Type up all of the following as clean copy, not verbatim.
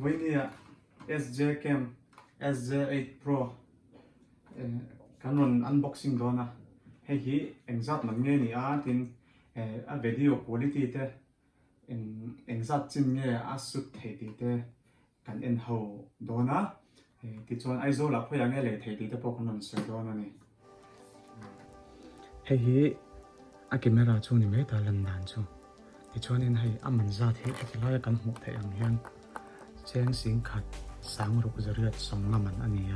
วันนี้ SJ8 Pro กันวัน unboxing โดนนะให้ฮีเอ็งซัดมันเงี้ยนี่ตินวิดีโอ quality เตเอ็งซัดจิ้มเงี้ยสุดเท่ดีเตกันเอ็นหูโดนนะที่ชวนไอโซลับพยังเงี้ยเลยเท่ดีเตพวกนั้นสวยโดนนะนี่ให้ฮีอากิเมราชูนี่ไม่ตาลันดานชูที่ชวนเอ็นให้มันซัดที่ที่เรากันหมดเท่ยังเงี้ยเชียงสิงขัดสังรุกจะเรียดสองน้ำมันอันนี้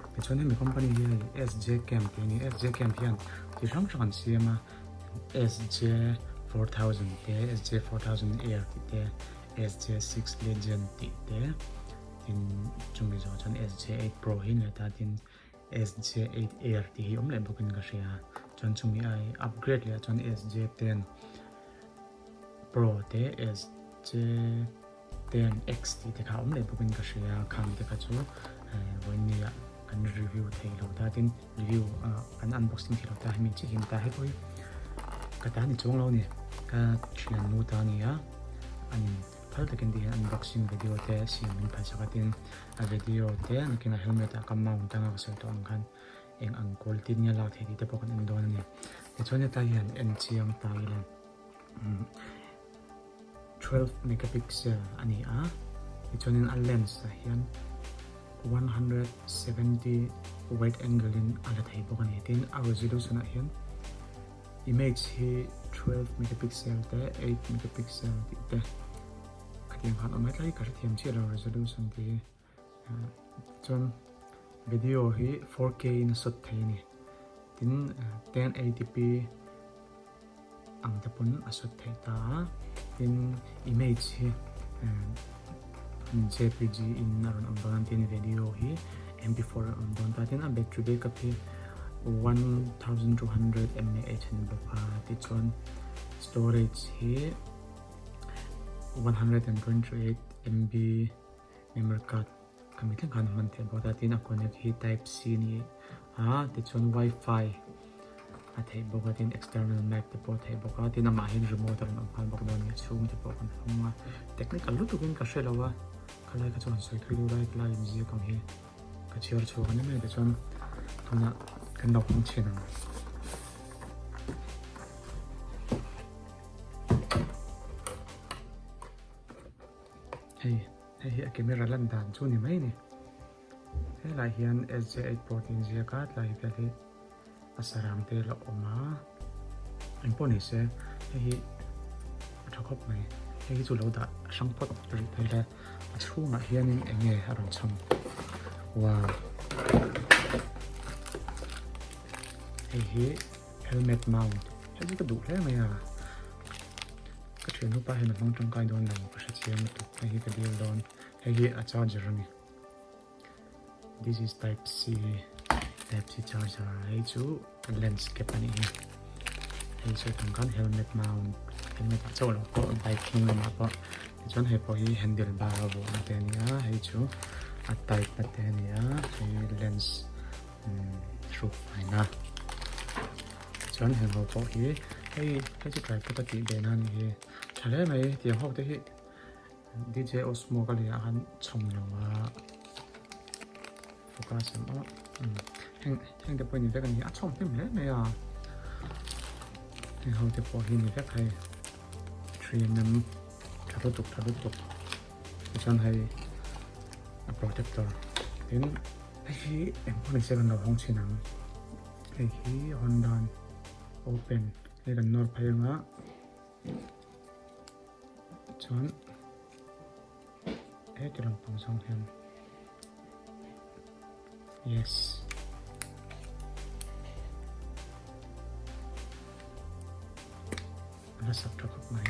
แต่ช่วงนี้มีคอมพานีที่ SJ8 นี่ SJ8 ที่ช่างเสียมา SJ4000 ที่ SJ4000 Air ที่ SJ6 Legend ที่จุ่มไปจน SJ8 Pro หินเลยแต่ที่ SJ8 Air ที่เลยบุกินกันเสียจนจุ่มมีไออัปเกรดเลยจน SJ10 Pro ที่ SJ10X ที่เขาเลยบุกินกันเสียครั้งที่เขาจูวันนี้กันรีวิวที่เราได้ที่รีวิวกันอันบ็อกซิ่งที่เราได้มีที่เห็นได้ให้คุยก็ตอนนี้ช่วงเราเนี่ยก็เชียร์นูตานี่อันพัลตะกันดีอันบ็อกซิ่งวิดีโอเตะเสียงมันไปสักทีวิดีโอเตะนักกินเฮลเมตกับมาอุ่นตั้งเอาใส่ตัวอังคันเองอังกอลที่เนี่ยเราที่ที่พวกกันอินโดนีเซียแต่ช่วงนี้ตายเอ็นเชียงตายเลย12 megapixel อันนี้แต่ช่วงนี้อันเลนส์เห็น170 wide angle in ala thai bokan hitin a resolution a hian image hi 12 megapixel te 8 megapixel te katiang khan amai tlai ka thiam chi lo resolution ti chon video hi 4K in sot thai ni tin 1080p ang tapon asot thai ta tin image hi JPG in around ang tin video hi MP4 ang tatin ang battery backup hi 1200 mAh hin bapa tichon storage hi 128 MB memory card kamit lang kan man tin bota tin connect hi type C ni tichon Wi-Fi at hey boka tin external mic te po hey boka tin amahin remote ang pal bok don ni zoom te po kan mga technical lu tukin ka shelawa kalai ka chon soi thui lai lai ji kam hi ka chiar chu kan me de chon kana kan dok pang chen ang hey camera lan dan chu ni mai ni he lai hian SJ8 Pro tin zia ka lai pali asaram te la oma imponi se hi athakop mai hi chu lo da sangpot ri thela achhunga hianin enge aron cham wow hi helmet mount hi ka du hle mai ka thenu pa hen hong tang kai don lo ka chiam tu hi ka deal don hi a charger ni this is type C charger hay chú lens cap ani hay chú thằng con helmet mount helmet chỗ là có biking mà có chọn hay có handlebar vô thế này hay chú type thế này hay lens through này na chọn hay có hay chú cái cái gì để nan thì chả lẽ mày tiếng học thế DJ Osmo cái gì anh trồng nhiều focus mà hang the point that ni achom tem le me how the point ni that hai trim thadu tuk chan hai a protector then hi em pon seven no hong chinang hi honda open le dan nor phayanga chan tilang pang song hen yes let's have to cook my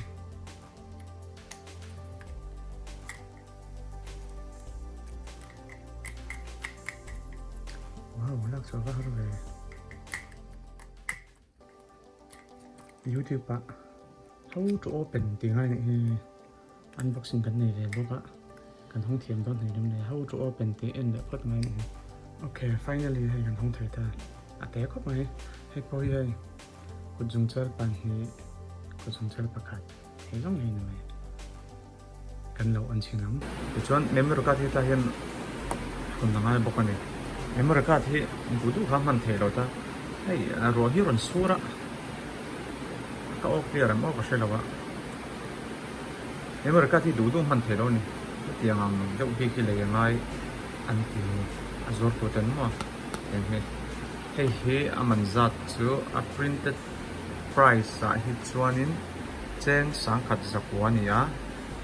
wow looks so hard YouTube how to open tiếng Anh này unboxing cái này để bóc cần không thiểm đó này đúng này how to open tiếng Anh để phát ngay okay finally hay cần không thể ta té có mấy hay coi đâyคุณจงเจอปัญหาคุณจงเจอประกาศให้ต้องเห็นไหม kan lo an chinang chuan memory card hi ta hian kun langai bawk ani memory card hi budu kha man thei lo ta hei ro hi ron sura ka ok clear am ok shelawa memory card hi du man thei lo ni tiang ang deuh hi le ngai an ti azor to tan ma en he hei aman zat chu a printed price a hi chuanin cheng sang khat zakwa ni a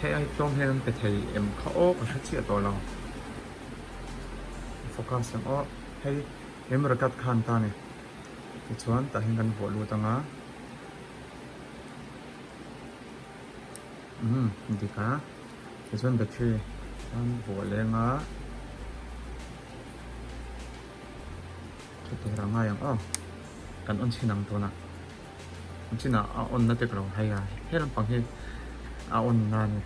hei ai tom hen pe thei em kha ok a chi to lo focus ang o hei memory card khan ta ni chuan ta hin kan bolu tanga hindi ka chuan battery an bolenga chuan ra nga yang kan on chinang to na china a on na te kro haya heram pang he a on na ni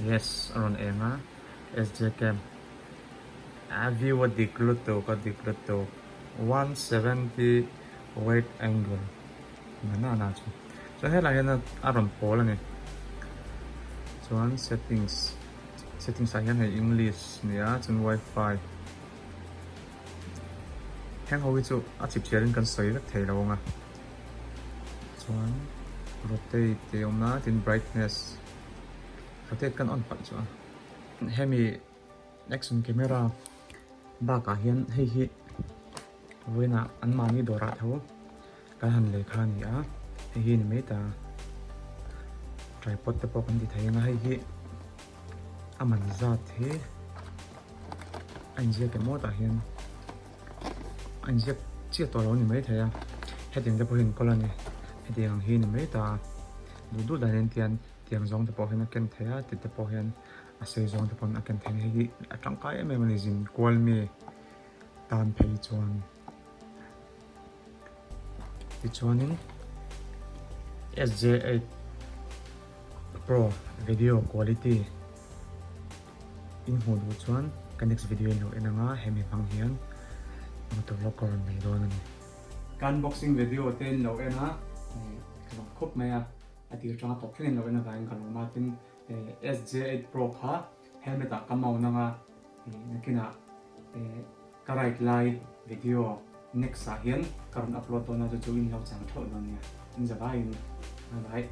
yes aron enga SJ cam view wa dikluto 170 weight angle na chu so he la hena aron pol ani chuan settings a hian hei English nia chun wifi heng ho chu a chip chiarin kan soi vek thei lo nga chuan rotate te omna tin brightness rotate kan on pat chu hemi action camera ba ka hian hei hi wena an mani dora tho kan han le kha ni a hei hi ni meta tripod te pok an di thai nga hei hi aman zat he anh cái mốt hiền anh giết chia to lớn thì mấy thầy hết tiền cho bảo hiểm con này hết tiền hiền thì mấy ta đủ đại nên tiền giống cho bảo hiểm cái thầy tiền cho bảo hiểm xây giống cho bảo hiểm cái thầy thì trong cái em mình dùng qual mi tan pay chuan thì chuanin SJ8 Pro video quality in hồ đồ chuan cái next video lo enanga hemi phang hian motor locker nei don ani kan unboxing video ten lo ena kan khop maya ati tanga top thlen lo ena vain kan martin SJ8 Pro kha helmet a kamau nanga nakina karait lai video next a hian karon upload to na chu in lo chang tho don nia in za vai